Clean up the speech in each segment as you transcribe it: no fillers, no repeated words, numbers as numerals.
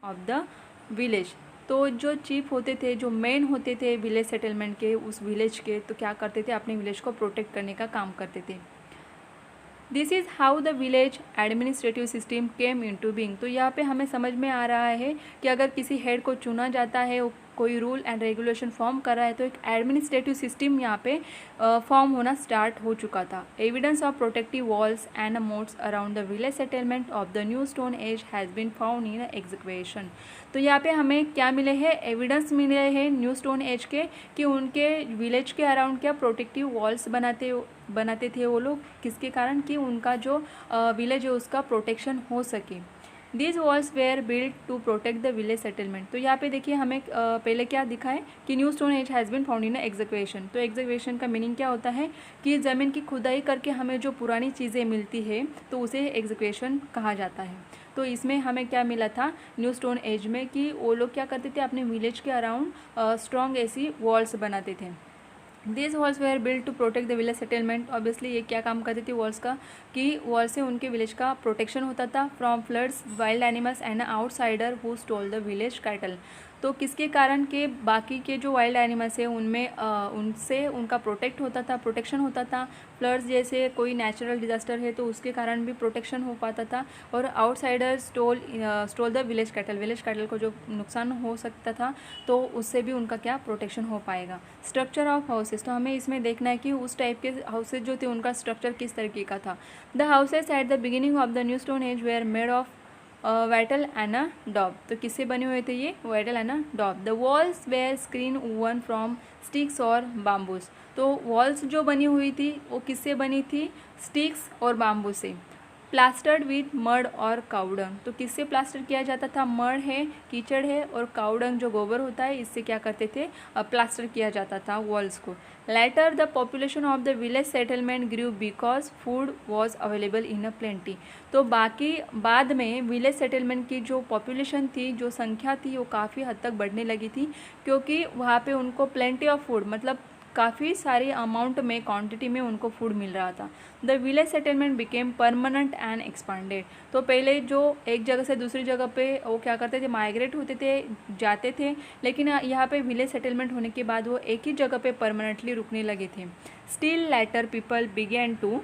Of the village. तो जो chief होते थे, जो मेन होते थे विलेज सेटलमेंट के, उस विलेज के, तो क्या करते थे, अपने विलेज को प्रोटेक्ट करने का काम करते थे। This is how the village administrative system came into being. तो यहाँ पे हमें समझ में आ रहा है कि अगर किसी हेड को चुना जाता है, कोई रूल एंड रेगुलेशन फॉर्म कर रहा है, तो एक एडमिनिस्ट्रेटिव सिस्टम यहाँ पे फॉर्म होना स्टार्ट हो चुका था। Evidence of protective walls and moats around the village settlement of the new stone age has been found in execution. तो यहाँ पे हमें क्या मिले हैं, एविडेंस मिले हैं न्यू स्टोन एज के, कि उनके विलेज के अराउंड क्या प्रोटेक्टिव वॉल्स बनाते थे वो लोग, किसके कारण, कि उनका जो विलेज है उसका प्रोटेक्शन हो सके। These walls were build to protect the village settlement. तो यहाँ पे देखिए हमें पहले क्या दिखा है कि new stone age has been found in execution. तो एग्जीक्यूशन का मीनिंग क्या होता है कि ज़मीन की खुदाई करके हमें जो पुरानी चीज़ें मिलती है तो उसे एग्जीक्यूशन कहा जाता है। तो इसमें हमें क्या मिला था न्यू स्टोन एज में, कि वो लोग क्या करते थे, अपने विलेज के अराउंड स्ट्रॉन्ग ऐसी वॉल्स बनाते थे। This walls were build to protect the village settlement. Obviously ये क्या काम करती थी वॉल्स का, कि वॉल से उनके विलेज का प्रोटेक्शन होता था from floods, wild animals and outsider who stole the village cattle. तो किसके कारण के बाकी के जो वाइल्ड एनिमल्स है उनमें उनसे उनका प्रोटेक्शन होता था। फ्लड्स जैसे कोई नेचुरल डिजास्टर है तो उसके कारण भी प्रोटेक्शन हो पाता था। और outsider stole the village cattle को जो नुकसान हो सकता था तो उससे भी उनका क्या प्रोटेक्शन हो पाएगा। स्ट्रक्चर ऑफ हाउसेस, तो हमें इसमें देखना है कि उस टाइप के हाउसेज जो थे उनका स्ट्रक्चर किस तरीके का था। The houses at the beginning of the new stone age were made of wattle and a daub. तो किससे बने हुए थे ये, wattle and a daub. The walls were screen one from sticks और बाम्बूस। तो वॉल्स जो बनी हुई थी वो किससे बनी थी, स्टिक्स और बाम्बू से। प्लास्टर्ड विथ मड और काउडंग। तो किससे प्लास्टर किया जाता था, मड है, कीचड़ है, और काउडंग जो गोबर होता है, इससे क्या करते थे, प्लास्टर किया जाता था वॉल्स को। Later the population of the village settlement grew because food was available in a plenty. तो बाकी बाद में विलेज सेटलमेंट की जो पॉपुलेशन थी, जो संख्या थी, वो काफ़ी हद तक बढ़ने लगी थी, क्योंकि वहाँ पे उनको प्लेंटी ऑफ फूड, मतलब काफ़ी सारी अमाउंट में, क्वांटिटी में उनको फूड मिल रहा था। The village settlement became permanent and expanded. तो पहले जो एक जगह से दूसरी जगह पे वो क्या करते थे, माइग्रेट होते थे, जाते थे, लेकिन यहाँ पे विलेज सेटलमेंट होने के बाद वो एक ही जगह पे परमानेंटली रुकने लगे थे। Still later people began to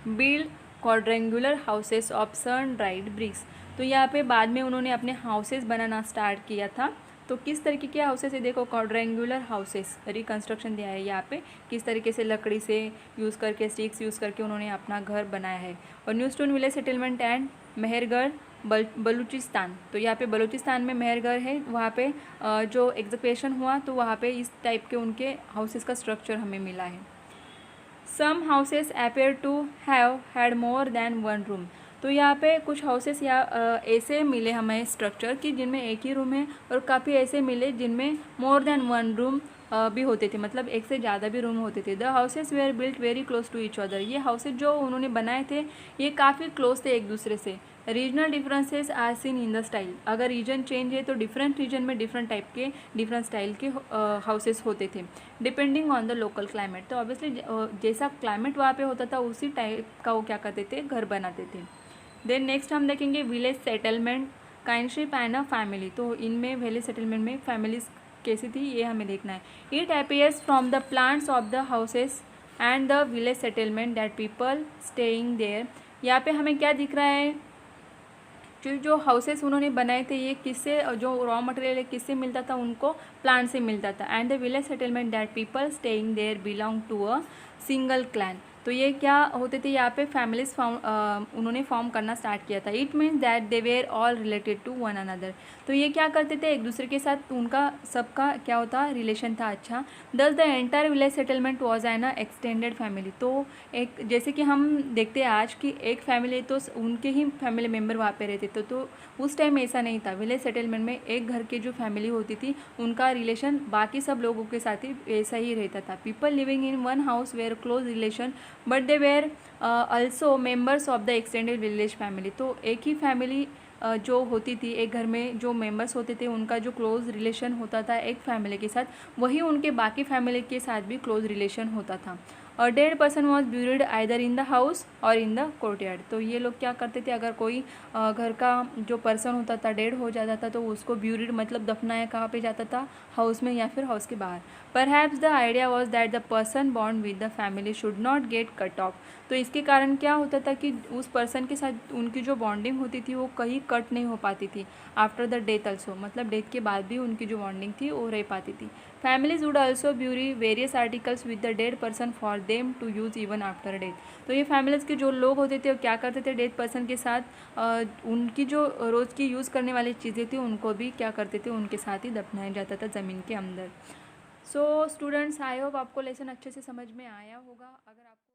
build quadrangular houses of sun dried bricks. तो यहाँ पे बाद में उन्होंने अपने हाउसेस बनाना स्टार्ट किया था। तो किस तरीके के हाउसेस है, देखो क्वाड्रेंगुलर हाउसेस रिकंस्ट्रक्शन दिया है यहाँ पे, किस तरीके से लकड़ी से यूज़ करके, स्टिक्स यूज़ करके उन्होंने अपना घर बनाया है। और new stone village settlement and Mehrgarh Balochistan. तो यहाँ पे बलूचिस्तान में मेहरगढ़ है, वहाँ पे जो एग्जीक्यूशन हुआ तो वहाँ पे इस टाइप के उनके हाउसेस का स्ट्रक्चर हमें मिला है। Some houses appear to have had more than one room. तो यहाँ पे कुछ हाउसेस या ऐसे मिले हमें स्ट्रक्चर कि जिनमें एक ही रूम है, और काफ़ी ऐसे मिले जिनमें मोर देन वन रूम भी होते थे, मतलब एक से ज़्यादा भी रूम होते थे। The houses were built very close to each other. ये हाउसेस जो उन्होंने बनाए थे ये काफ़ी क्लोज थे एक दूसरे से। Regional differences are seen in the style. अगर रीजन चेंज है तो डिफरेंट रीजन में डिफरेंट टाइप के, डिफरेंट स्टाइल के हाउसेस होते थे, depending on the local climate. तो ऑब्वियसली जैसा क्लाइमेट वहाँ पे होता था उसी टाइप का वो क्या करते थे, घर बनाते थे। देन नेक्स्ट हम देखेंगे village settlement, kinship and a family. तो इनमें विलेज सेटलमेंट में फैमिलीज कैसी थी ये हमें देखना है। It appears from the plants of the houses and the village settlement that people staying there. यहाँ पे हमें क्या दिख रहा है, जो हाउसेस उन्होंने बनाए थे ये किससे, जो रॉ मटेरियल किससे मिलता था, उनको प्लांट से मिलता था। And the village settlement that people staying there belong to a single clan. तो ये क्या होते थे, यहाँ पे फैमिलीज उन्होंने फॉर्म करना स्टार्ट किया था। It means that they were all related to one another. तो ये क्या करते थे, एक दूसरे के साथ उनका सबका क्या होता, रिलेशन था अच्छा। दस the entire village settlement was an extended family. तो एक जैसे कि हम देखते हैं आज की एक फैमिली तो उनके ही फैमिली मेम्बर वहाँ पे रहते थे, तो उस टाइम ऐसा नहीं था। विलेज सेटलमेंट में एक घर की जो फैमिली होती थी उनका रिलेशन बाकी सब लोगों के साथ ही ऐसा ही रहता था। People living in one house were close relation but they were also members of the extended village family. तो एक ही फैमिली जो होती थी, एक घर में जो मेंबर्स होते थे उनका जो क्लोज रिलेशन होता था एक फैमिली के साथ, वही उनके बाकी फैमिली के साथ भी क्लोज रिलेशन होता था। A dead person was buried either in the house और इन द कोर्टयार्ड। तो ये लोग क्या करते थे, अगर कोई घर का जो पर्सन होता था डेड हो जाता था तो उसको ब्यूरिड मतलब दफनाया कहाँ पे जाता था, हाउस में या फिर हाउस के बाहर। Perhaps the idea was that the person bond with the family should not gate cut off. तो इसके कारण क्या होता था कि उस पर्सन के साथ उनकी जो बॉन्डिंग होती थी वो कहीं कट नहीं हो पाती थी आफ्टर द डेथ ऑल्सो, मतलब डेथ के बाद भी उनकी जो बॉन्डिंग थी वो रह पाती थी। Families would also bury various articles with the dead person for them to use even after death. तो ये फैमिलीज़ के जो लोग होते थे वो क्या करते थे, डेड पर्सन के साथ उनकी जो रोज़ की यूज़ करने वाली चीज़ें थी उनको भी क्या करते थे, उनके साथ ही दफनाया जाता था ज़मीन के अंदर। सो स्टूडेंट्स, आई होप आपको लेसन अच्छे से समझ में आया होगा। अगर आपको